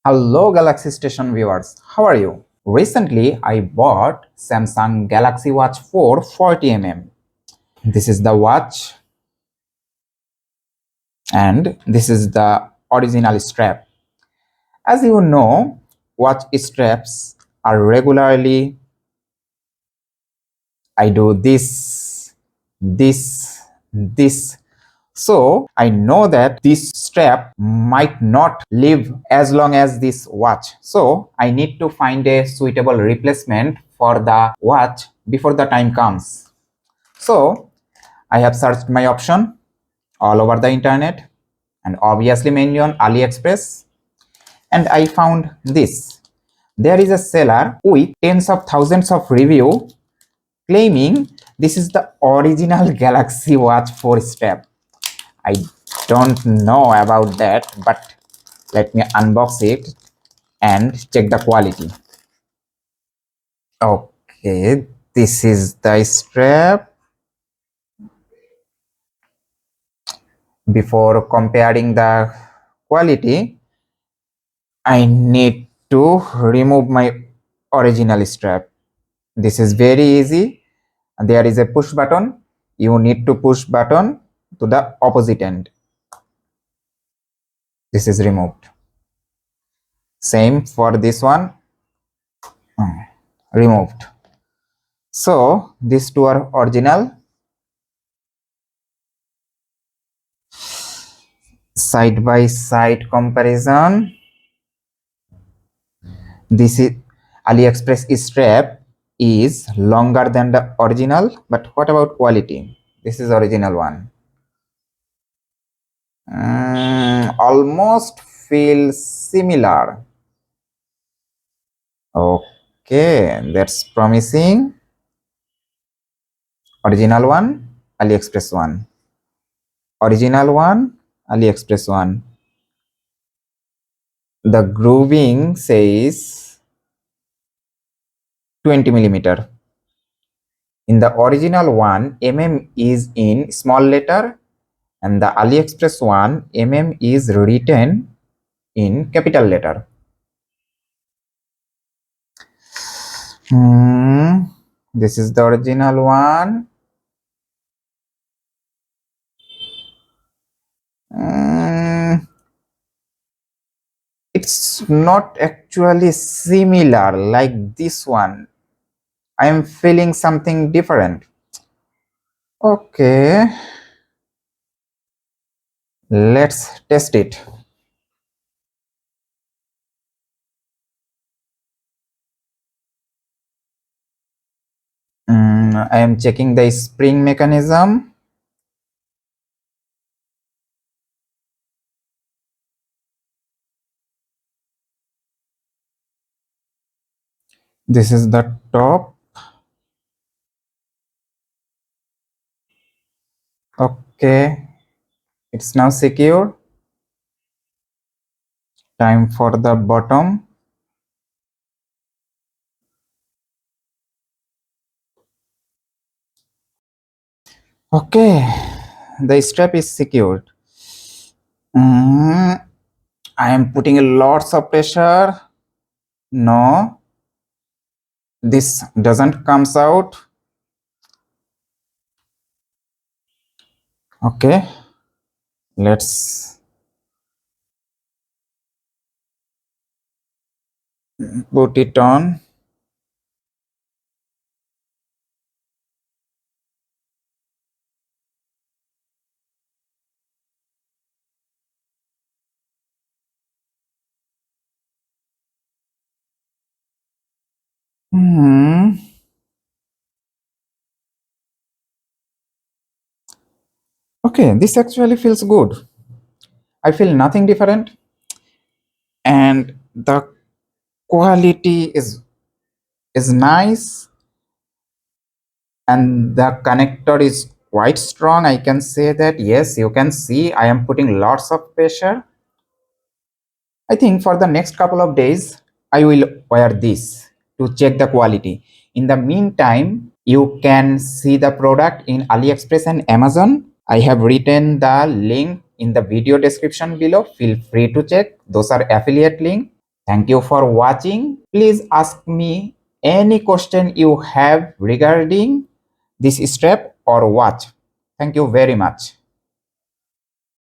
Hello Galaxy Station viewers, how are you? Recently I bought Samsung Galaxy Watch 4 40mm. This is the watch and this is the original strap. As you know, watch straps are regularly I do this. So I know that this strap might not live as long as this watch. So I need to find a suitable replacement for the watch before the time comes. So I have searched my option all over the internet and obviously mainly on AliExpress, and I found this. There is a seller with tens of thousands of review claiming this is the original Galaxy Watch 4 strap. I don't know about that, but let me unbox it and check the quality. Okay, this is the strap. Before comparing the quality, I need to remove my original strap. This is very easy. There is a push button. You need to push button to the opposite end. This is removed. Same for this one. Removed. So these two are original. Side by side comparison. This is AliExpress strap is longer than the original, but what about quality? This is original one. Almost feels similar. Okay, that's promising. Original one, AliExpress one. Original one, AliExpress one. The grooving says 20 millimeter. In the original one, is in small letter, and the AliExpress one, is written in capital letter. This is the original one. It's not actually similar like this one. I am feeling something different. Okay, let's test it. I am checking the spring mechanism. This is the top. Okay, it's now secure. Time for the bottom. Okay, the strap is secured. I am putting lots of pressure. No, this doesn't comes out. Okay, let's put it on. Okay, this actually feels good. I feel nothing different, and the quality is nice, and the connector is quite strong. I can say that. Yes, you can see I am putting lots of pressure. I think for the next couple of days I will wear this to check the quality. In the meantime, you can see the product in AliExpress and Amazon. I have written the link in the video description below. Feel free to check. Those are affiliate link. Thank you for watching. Please ask me any question you have regarding this strap or watch. Thank you very much.